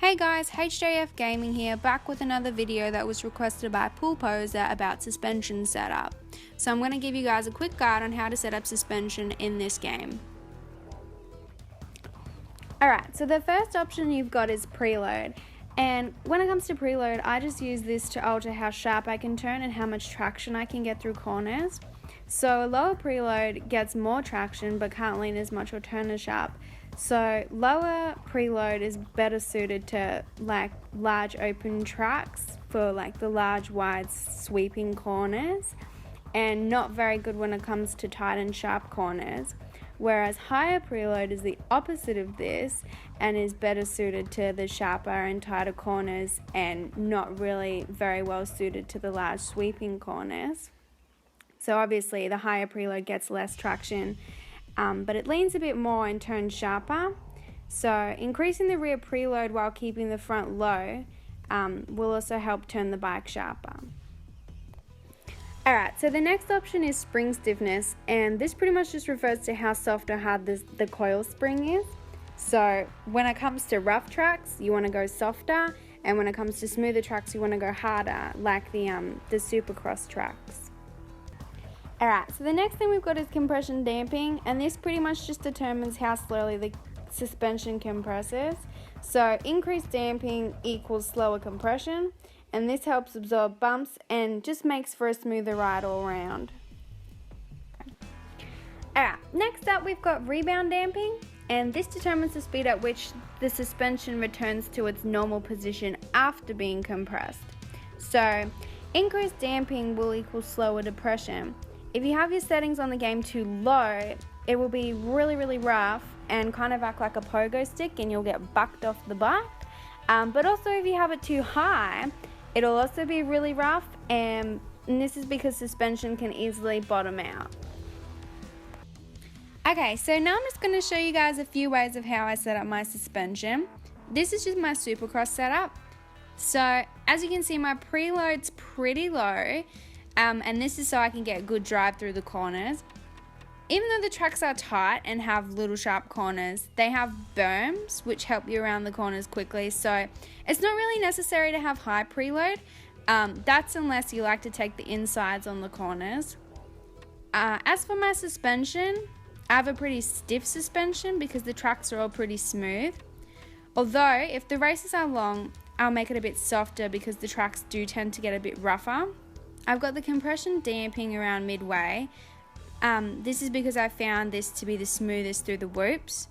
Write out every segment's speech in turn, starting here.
Hey guys, HJF Gaming here, back with another video that was requested by Pool Poser about suspension setup. So I'm going to give you guys a quick guide on how to set up suspension in this game. Alright, so the first option you've got is preload. And when it comes to preload, I just use this to alter how sharp I can turn and how much traction I can get through corners. So a lower preload gets more traction but can't lean as much or turn as sharp. So lower preload is better suited to like large open tracks for like the large wide sweeping corners, and not very good when it comes to tight and sharp corners. Whereas higher preload is the opposite of this and is better suited to the sharper and tighter corners and not really very well suited to the large sweeping corners. So obviously the higher preload gets less traction, but it leans a bit more and turns sharper. So increasing the rear preload while keeping the front low will also help turn the bike sharper. Alright, so the next option is spring stiffness, and this pretty much just refers to how soft or hard the coil spring is. So when it comes to rough tracks, you want to go softer, and when it comes to smoother tracks, you want to go harder, like the supercross tracks. Alright, so the next thing we've got is compression damping, and this pretty much just determines how slowly the suspension compresses. So increased damping equals slower compression, and this helps absorb bumps and just makes for a smoother ride all around. Alright, next up we've got rebound damping, and this determines the speed at which the suspension returns to its normal position after being compressed. So increased damping will equal slower depression. If you have your settings on the game too low, it will be really rough and kind of act like a pogo stick, and you'll get bucked off the bike. But also if you have it too high, it'll also be really rough, and this is because suspension can easily bottom out. Okay, so now I'm just going to show you guys a few ways of how I set up my suspension. This is just my supercross setup. So as you can see, my preload's pretty low. And this is so I can get good drive through the corners. Even though the tracks are tight and have little sharp corners, they have berms which help you around the corners quickly, so it's not really necessary to have high preload. That's unless you like to take the insides on the corners. As for my suspension, I have a pretty stiff suspension because the tracks are all pretty smooth. Although if the races are long, I'll make it a bit softer because the tracks do tend to get a bit rougher. I've got the compression damping around midway. This is because I found this to be the smoothest through the whoops.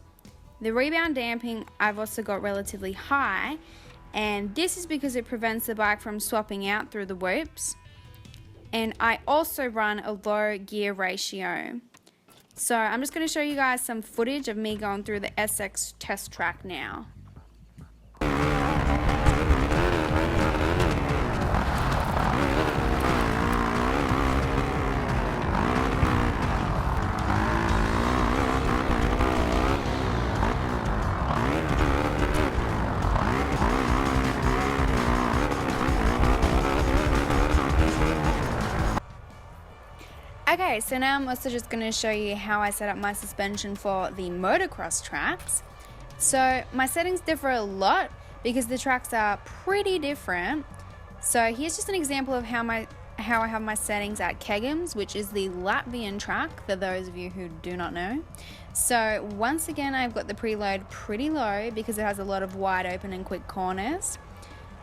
The rebound damping I've also got relatively high, and this is because it prevents the bike from swapping out through the whoops. And I also run a low gear ratio. So I'm just going to show you guys some footage of me going through the SX test track now. Okay, so now I'm also just going to show you how I set up my suspension for the motocross tracks. So my settings differ a lot because the tracks are pretty different. So here's just an example of how I have my settings at Kegums, which is the Latvian track for those of you who do not know. So once again, I've got the preload pretty low because it has a lot of wide open and quick corners.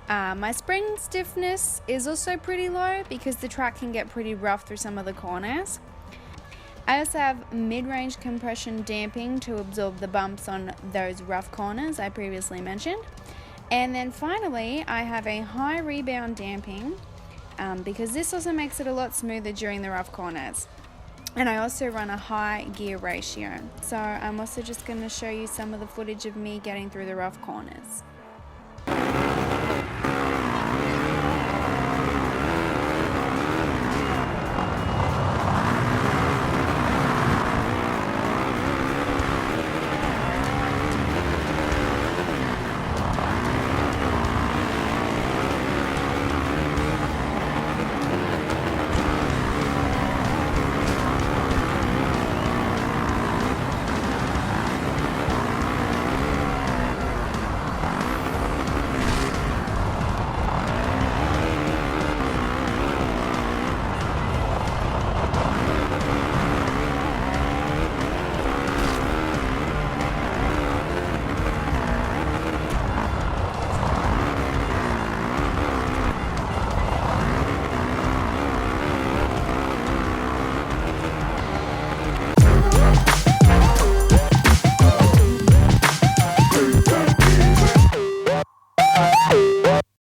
My spring stiffness is also pretty low because the track can get pretty rough through some of the corners. I also have mid-range compression damping to absorb the bumps on those rough corners I previously mentioned. And then finally, I have a high rebound damping because this also makes it a lot smoother during the rough corners. And I also run a high gear ratio. So I'm also just going to show you some of the footage of me getting through the rough corners.